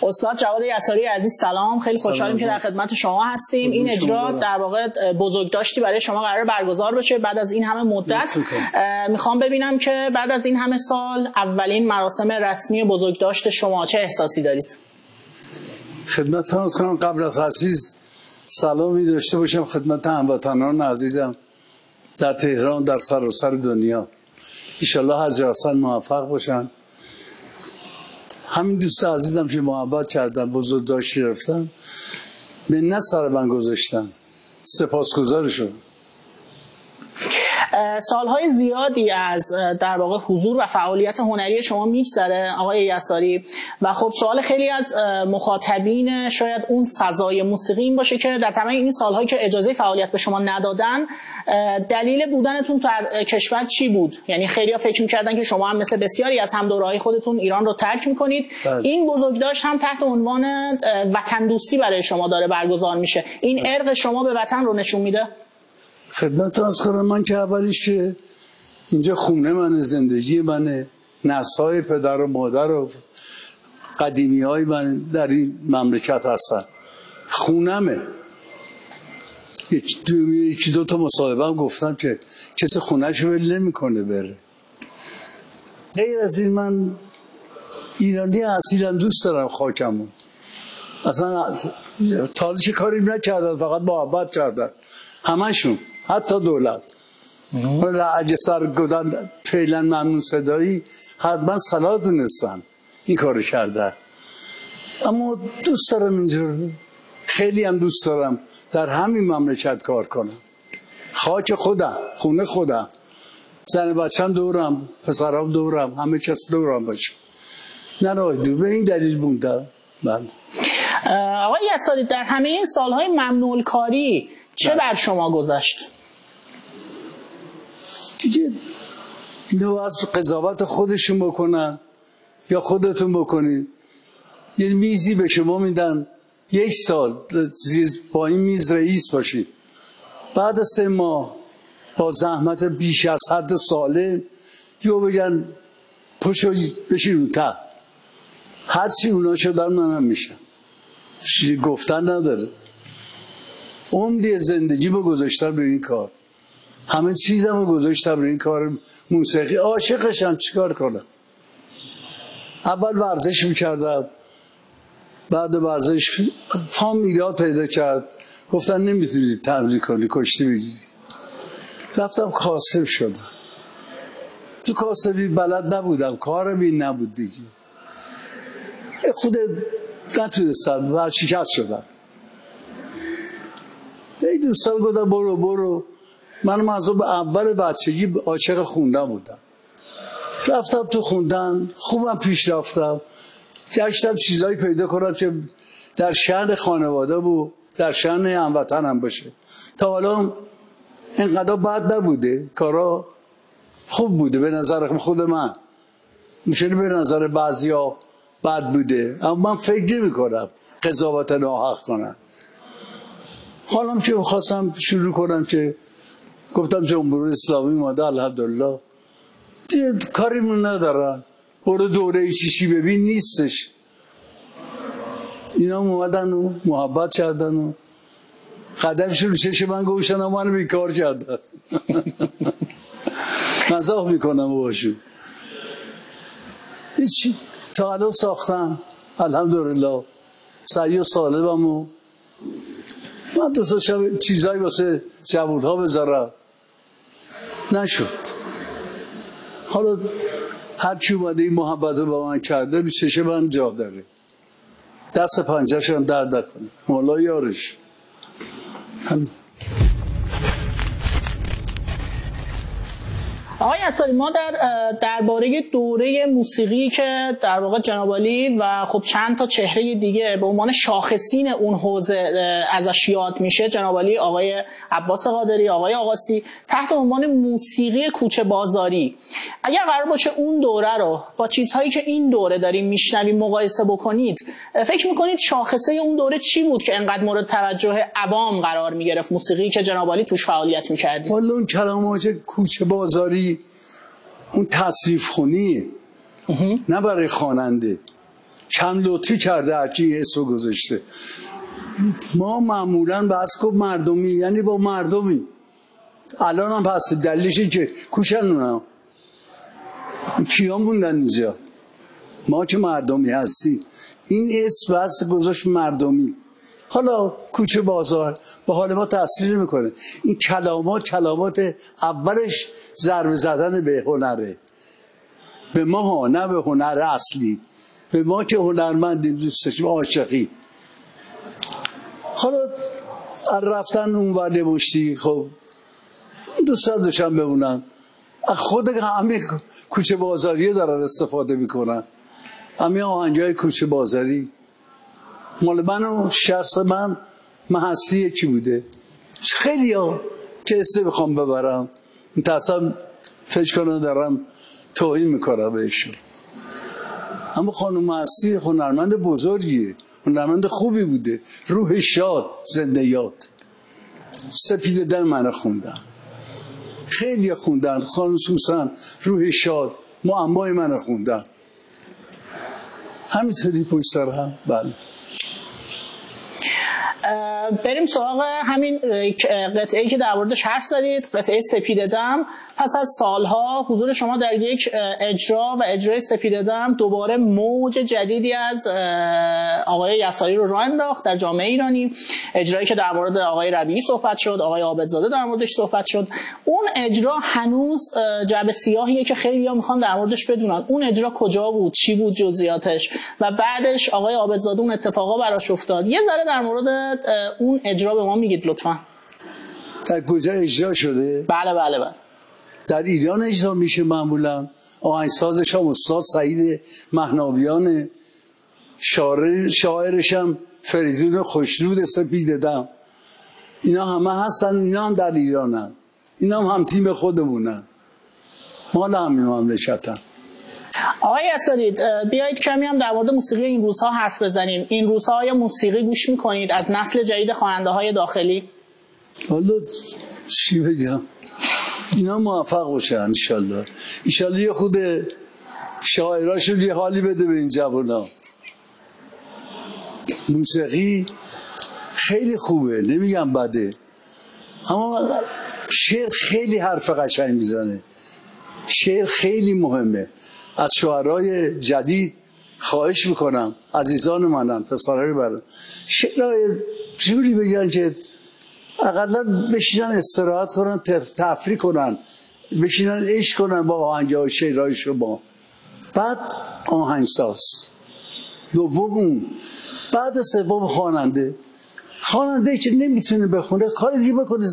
استاد جواد یساری عزیز سلام، خیلی خوشحالیم که در خدمت شما هستیم. این اجرا در واقع بزرگداشتی برای شما قرار برگزار بشه بعد از این همه مدت. میخوام ببینم که بعد از این همه سال اولین مراسم رسمی بزرگداشت شما چه احساسی دارید؟ خدمت عرض کنم قبل از هر چیز سلامی داشته باشم خدمت هموطنان عزیزم در تهران، در سراسر دنیا. انشالله هر جا هستن موفق باشن. همین دوست عزیزم که محبت کردن، بزرگداشتی رفتن، منت سر من گذاشتن، سپاسگزارشون. سالهای زیادی از در واقع حضور و فعالیت هنری شما میگذره آقای یساری و خب سوال خیلی از مخاطبین شاید اون فضای موسیقی این باشه که در تمام این سالهایی که اجازه فعالیت به شما ندادن دلیل بودنتون در کشور چی بود؟ یعنی خیلی‌ها فکر می‌کردن که شما هم مثل بسیاری از همدورهای خودتون ایران رو ترک می‌کنید. این بزرگداشت هم تحت عنوان وطن دوستی برای شما داره برگزار میشه. این ارق شما به وطن رو نشون میده؟ خدمت عرض کنم من که اولیش که اینجا خونه منه، زندگی منه، نسل‌های پدر و مادر و قدیمی‌های من در این مملکت هستن، خونمه. یکی دو تا مصاحبه هم گفتم که کسی خونه‌شو ول نمی‌کنه بره. غیر از این من ایرانی اصیلم، دوست دارم خاکمون. اصلا تا چه کاری نکردن، فقط محبت کردن همشون، حتی دولت. اگه سرگردن فعلا ممنون صدایی حتما صلاح دونستن این کارو کردن. اما دوست دارم اینجا، خیلی هم دوست دارم در همین مملکت کار کنم. خاک خودم، خونه خودم، زن بچم دورم، پسرام دورم، همه کس دورم باشه. نه به این دلیل بودم. بله. آقای یساری در همه این سالهای ممنوع کاری چه بر شما گذشت؟ دیگه اینو از قضاوت خودشون بکنن یا خودتون بکنید. یه میزی به شما میدن، یک سال با این میز رئیس باشید، بعد 3 ماه با زحمت بیش از حد ساله یا بگن پشو بشین رو ته. هرچی اونا شدن منم میشم. گفتن نداره. عمری زندگی رو گذاشتم به این کار، همه چیزم رو گذاشتم به این کار موسیقی. عاشقشم، چیکار کنم؟ اول ورزش میکردم، بعد ورزش پام ایراد پیدا کرد، گفتن نمیتونی تمرین کنی، کشتی بگیری. رفتم کاسب شدم. تو کاسبی بلد نبودم، کارم این نبود دیگه. خود نتونستم و شکست شدم. ای دوستان گفتم برو. من از اول بچگی عاشق خوندن بودم. رفتم تو خوندن، خوبم پیش رفتم، گشتم چیزایی پیدا کنم که در شأن خانواده بود، در شأن هموطنم باشه. تا حالا اینقدر بد نبوده، کارا خوب بوده به نظر خود من. مشکلی به نظر بعضیا بد بوده، اما من فکر نمی کنم قضاوت ناحق کنم. حالا که خواستم شروع کنم که گفتم جمهوری اسلامی اومده، الحمدلله دیگه کاریمون ندارن، برو دوره چیشی ببین، نیستش. اینا اومدن و محبت کردن و قدمش رو چشم من گوشن و منو بیکار کردن. مزاح میکنم باشون. هیچی تا الان ساختم الحمدلله، سعی و سالمم و من 2 تا چیزایی واسه جوودها بذارم، نشد. حالا هر کی اومده این محبت رو با من کرده به چشم من جا داره، دست پنجه‌ش هم درد نکنه، مولا یارش. آقای یساری ما درباره دوره موسیقی که در واقع جناب عالی و خب چند تا چهره دیگه به عنوان شاخصین اون حوزه ازش یاد میشه، جناب عالی آقای عباس قادری، آقای آقاسی، تحت عنوان موسیقی کوچه بازاری، اگر قرار باشه اون دوره رو با چیزهایی که این دوره داریم میشنویم مقایسه بکنید، فکر میکنید شاخصه اون دوره چی بود که انقدر مورد توجه عوام قرار میگرفت؟ موسیقی که جناب عالی توش فعالیت میکردید. والا اون کلمات کوچه بازاری اون تصریف خونیه، نه برای خواننده. کم لطفی کرده هرکی اسم گذاشته. ما معمولا بحث کن مردمی، یعنی با مردمی. الان هم پس دلیلش این که کوچن اونم کیا موندن اینجا، ما که مردمی هستی. این اسم بحث گذاشت مردمی. حالا کوچه بازار به حال ما تأثیر میکنه. این کلمات اولش ضربه زدن به هنره، به ما ها، نه به هنر اصلی، به ما که هنرمندیم دوست داشتیم عاشقی. حالا رفتن اون ور مشتی، خب دوست داشتم بمونن. خود همه کوچه بازاری دارن استفاده میکنن، همه آهنگای کوچه بازاری. مال من و شخص من هستی یکی بوده. خیلی ها که استه بخوام ببرم متاسم فکر کنم دارم توهین میکنم بهشون، اما خانم هستی هنرمند بزرگیه، هنرمند خوبی بوده. روح شاد، زنده یاد. سپید دم من خوندن، خیلی خوندن. خانم سوسن روح شاد، معمای من خوندن. همینطوری پشت سر هم. بله بریم سراغ همین قطعه‌ای که در موردش حرف زدید، قطعه سپید دم. پس از سالها حضور شما در یک اجرا و اجرای سپید دم دوباره موج جدیدی از آقای یساری رو راه انداخت در جامعه ایرانی. اجرایی که در مورد آقای ربیعی صحبت شد، آقای عابدزاده در موردش صحبت شد. اون اجرا هنوز جعبه سیاهیه که خیلی‌ها میخوان در موردش بدونن اون اجرا کجا بود، چی بود جزئیاتش، و بعدش آقای عابدزاده اون اتفاقا براش افتاد. یه ذره در مورد اون اجرا به ما میگید لطفا. در کجا اجرا شده؟ بله بله بله. در ایران اجرا میشه معمولا. آهنگسازش هم استاد سعید مهناویان، شاعرش هم فریدون خوشنود سپید دم. اینا همه هستن، اینا هم در ایرانن، اینا هم تیم خودمونن، مال همین مملکتن. آقای یساری بیایید کمی هم در مورد موسیقی این روزها حرف بزنیم. این روزها آیا موسیقی گوش میکنید از نسل جدید خواننده های داخلی؟ والا چی بگم، اینا موفق باشن انشالله. انشالله یه خود شاعراشون یه حالی بده به این جوانا. موسیقی خیلی خوبه، نمیگم بده، اما شعر خیلی حرف قشنگ میزنه. شعر خیلی مهمه. از شاعرای جدید خواهش میکنم، عزیزان منن، پسرای برن، شعرهای جوری بگن که اقلا بشینن استراحت کنن، تفریح کنن، بشینن عشق کنن با آهنگ‌های شعرهای شما. بعد آهنگساز، دوم اون، بعد سوم خواننده که نمیتونه بخونه کار دیگه بکنه،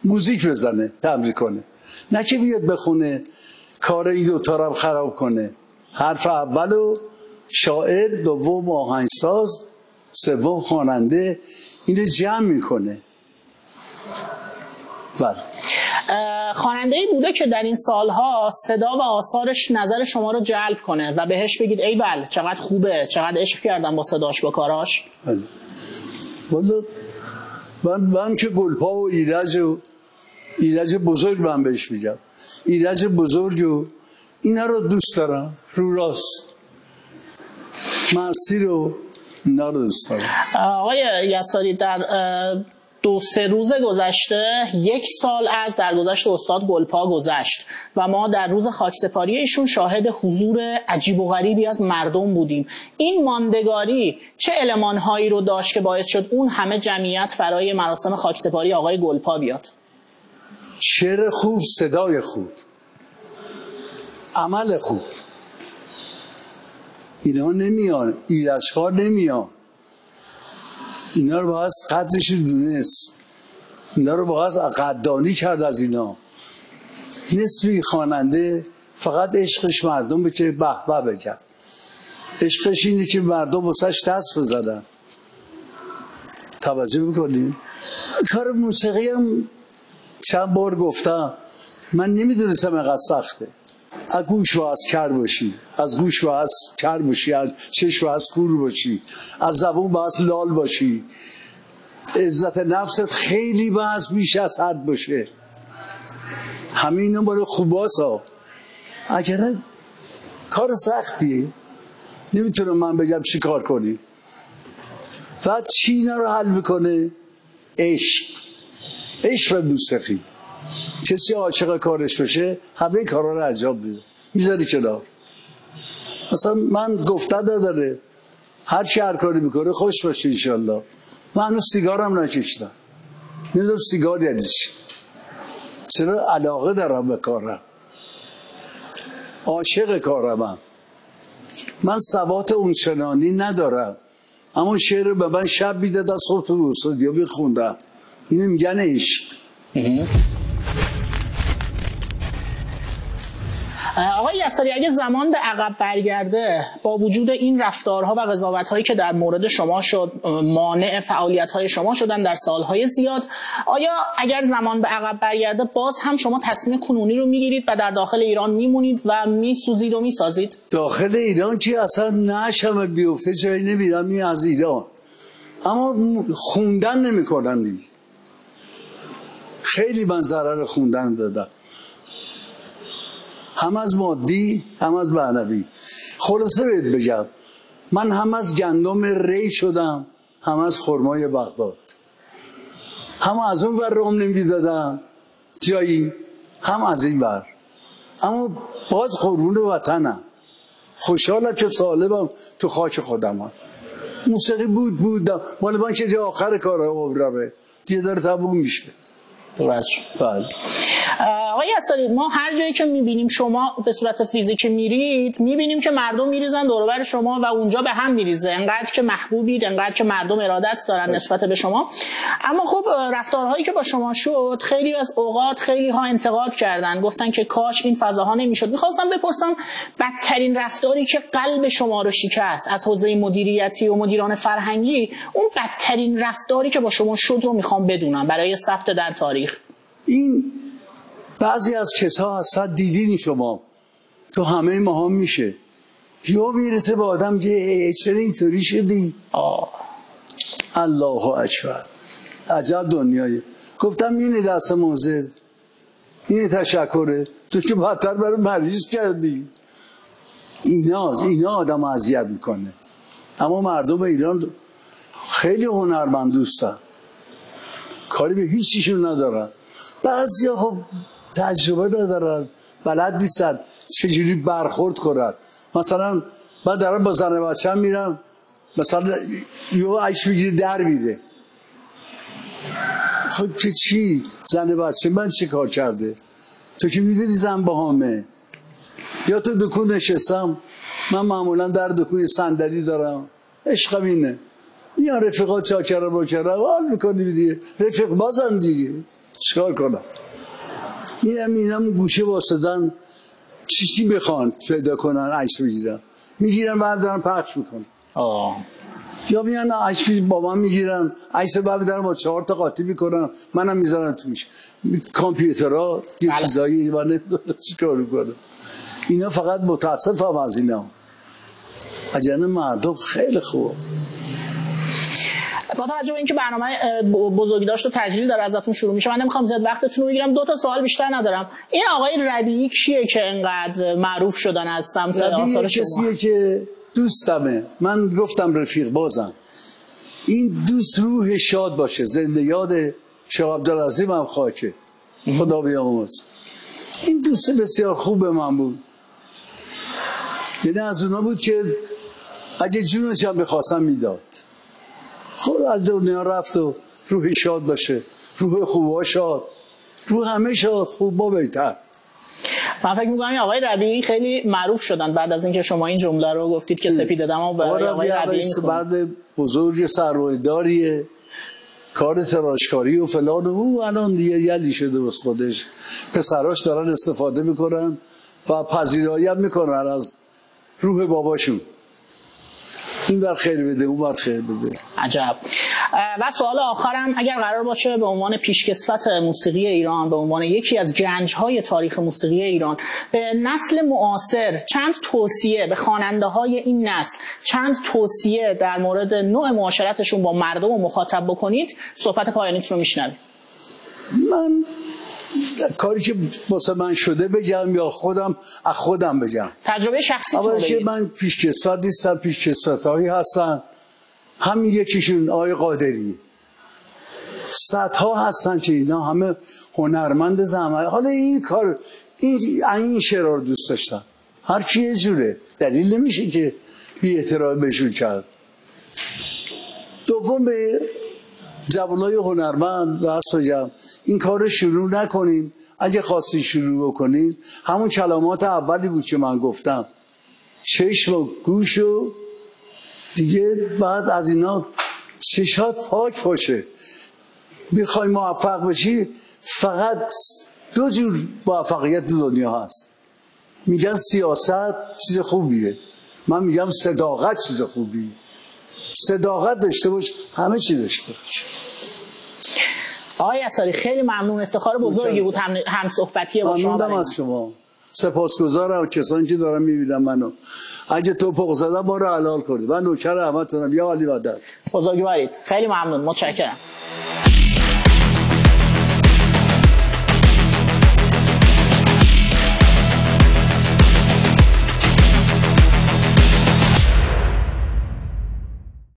موزیک بزنه، تمرین کنه، نه که بیاد بخونه کار این دوتا رو خراب کنه. حرف اولو شاعر، دوم آهنگساز، سوم خواننده، اینو جمع میکنه. بله. خواننده‌ای بوده که در این سالها صدا و آثارش نظر شما رو جلب کنه و بهش بگید ایول چقدر خوبه، چقدر عشق کردم با صداش، با کاراش؟ بله. والا من که گلپا و ایرج بزرگ من بهش میگم، ایرج بزرگ و اینا رو دوست دارم. رو راست مستی رو اینا رو دوست دارم. آقای یساری در 2-3 روز گذشته 1 سال از درگذشت استاد گلپا گذشت و ما در روز خاکسپاری ایشون شاهد حضور عجیب و غریبی از مردم بودیم. این ماندگاری چه المانهایی رو داشت که باعث شد اون همه جمعیت برای مراسم خاکسپاری آقای گلپا بیاد؟ شعر خوب، صدای خوب، عمل خوب. اینا نمیان، ایرج‌ها نمیان. اینا رو باید قدرش دونست، اینا رو باید قدردانی کرد از اینا. نصفی خواننده فقط عشقش مردم به که به به بگن، عشقش اینه که مردم واسش دست بزنن. توجه میکنیم؟ کار موسیقی هم چند بار گفتم، من نمیدونستم اینقدر سخته. از گوش باید کر باشی، از گوش باید کر باشی، از چشم باید کور باشی، از زبون باید لال باشی، عزت نفست خیلی باید بیش از حد باشه. همه اینا باید خوباست ها. اگر کار سختیه. نمیتونم من بگم چی کار کنی. فقط چی اینا رو حل میکنه؟ عشق و موسیقی. کسی عاشق کارش بشه همه کارا رو انجام میده، میذاری کنار. مثلا من گفتن نداره، هر چی هر کاری میکنه خوش باشه انشالله. من هنوز سیگارم نکشیدم، نمیدونم سیگار یعنی چی. چرا علاقه دارم به کارم، عاشق کارم. من سواد اونچنانی ندارم، اما شعر به من شب میدادن صبح تو استودیو میخوندم. اینو میگن عشق. آقای یساری اگه زمان به عقب برگرده، با وجود این رفتارها و قضاوت‌هایی که در مورد شما شد، مانع فعالیت‌های شما شدن در سالهای زیاد، آیا اگر زمان به عقب برگرده باز هم شما تصمیم کنونی رو میگیرید و در داخل ایران میمونید و میسوزید و میسازید؟ داخل ایران که اصلا نشم بیفته جایی نمیدم، این از ایران. اما خوندن نمی‌کنم دیگه. خیلی من ضرر خوندن دادم، هم از مادی هم از معنوی. خلاصه بهت بگم، من هم از گندم ری شدم هم از خرمای بغداد. هم از اون ور رام نمیدادم جایی، هم از این ور. اما باز قربون وطنم، خوشحالم که سالمم تو خاک خودم. موسیقی بودم مال من که جا آخر کار عمرمه دیگه داره تموم میشه. درست. بله. آقای یساری، ما هر جایی که میبینیم شما به صورت فیزیکی میرید، میبینیم که مردم میریزن دور و بر شما و اونجا به هم میریزه، انقدر که محبوبید، انقدر که مردم ارادت دارن نسبت به شما. اما خب رفتارهایی که با شما شد، خیلی از اوقات خیلی ها انتقاد کردن، گفتن که کاش این فضاها نمیشد. میخواستم بپرسم بدترین رفتاری که قلب شما رو شکست از حوزه مدیریتی و مدیران فرهنگی، اون بدترین رفتاری که با شما شد رو میخوام بدونم برای ثبت در تاریخ. این بعضی از کسا اصلا دیدین شما تو همه ما هم میشه، یا میرسه به آدم که چرا اینطوری شدی؟ الله اکبر، عجب دنیایی. گفتم اینه دست موزد، اینه تشکره، تو که بدتر برای مریض کردی. اینا آدم اذیت میکنه. اما مردم ایران خیلی هنرمند دوستن، کاری به هیچیشون ندارن. بعضیا خب تجربه ندارن، بلد نیستن چجوری برخورد کنن. مثلا من دارم با زن بچه‌م میرم، مثلا یه عکس میگیره در میده. خب که چی؟ زن بچه من چه کار کرده؟ تو که میدونی زن باهامه. یا تو دکون نشستم، من معمولا در دکون صندلی دارم، عشقم اینه. یا رفیقات چاکره باکره حال میکنی دیگه، رفیق بازن دیگه، چیکار کنم؟ میرم گوشه واسدن چی بخوان پیدا کنن عکس بگیرن، میگیرن بعد دارن پخش میکنن. یا میان عکس با من میگیرن، عکس بعد دارن با 4 تا قاطی میکنن، منم میذارن توش. کامپیوترها یه چیزایی من نمیدونم چیکار میکنن. اینا فقط متاسفم از اینا. اجن مردم خیلی خوب. با توجه به اینکه برنامه بزرگی داشت و تجلیل داره ازتون شروع میشه، من نمیخوام زیاد وقتتون رو بگیرم، 2 تا سوال بیشتر ندارم. این آقای ربیعی کیه که انقدر معروف شدن از سمت آثار شما؟ کسیه که دوستمه، من گفتم رفیق بازم. این دوست روح شاد باشه، زنده یاد شاه عبدالعظیم هم خاکه، خدا بیامرز. این دوست بسیار خوب من بود، یعنی از اونا بود که اگه جونش هم بخواستم میداد. خب از دنیا رفت و روح شاد باشه، روح خوبا شاد، روح همه شاد، خوبا بهتر. من فکر می‌کنم آقای ربیعی خیلی معروف شدن بعد از اینکه شما این جمله رو گفتید که سپید دماغ برای آقای ربیعی می‌خونه. بعد بزرگ سرمایه‌داریه، کار تراشکاری و فلان، و الان دیگه یلی شده بس خودش. پسراش دارن استفاده میکنن و پذیرایی هم میکنن از روح باباشون. این بر خیر بده، اون بر خیر بده. عجب. و سوال آخرم، اگر قرار باشه به عنوان پیشکسوت موسیقی ایران، به عنوان یکی از گنج‌های تاریخ موسیقی ایران، به نسل معاصر چند توصیه، به خواننده‌های این نسل چند توصیه در مورد نوع معاشرتشون با مردم و مخاطب بکنید، صحبت پایانیتون رو میشنوید. من کاری که واسه من شده بگم یا از خودم بگم. تجربه شخصی تو بگید. من پیشکسوت نیستم، پیشکسوت‌هایی هستن، همین یکیشون آقای قادری، صدها هستن که اینا همه هنرمند زحمت. حالا این کار این شعر رو دوست داشتم، هر کی یه جوره، دلیل نمیشه که بی احترام بهشون کرد. دوم به جوانای هنرمند بس بگم این کار رو شروع نکنین. اگه خواستی شروع بکنین همون کلمات اولی بود که من گفتم، چشم و گوش و دیگه بعد از اینا چشات پاک باشه. بخوای موفق بشی فقط دو جور موفقیت دنیا هست. میگن سیاست چیز خوبیه، من میگم صداقت چیز خوبیه. صداقت داشته باش، همه چی داشته باش. آقای عصاری خیلی ممنون، افتخار بزرگی بود هم صحبتی با شما. ممنونم از شما، سپاسگزارم کسانی که دارن میبینن منو. اگه توپق زدم ما رو حلال کنید. من نوکر همتونم. یا علی مدد. بزرگوارید، خیلی ممنون، متشکرم.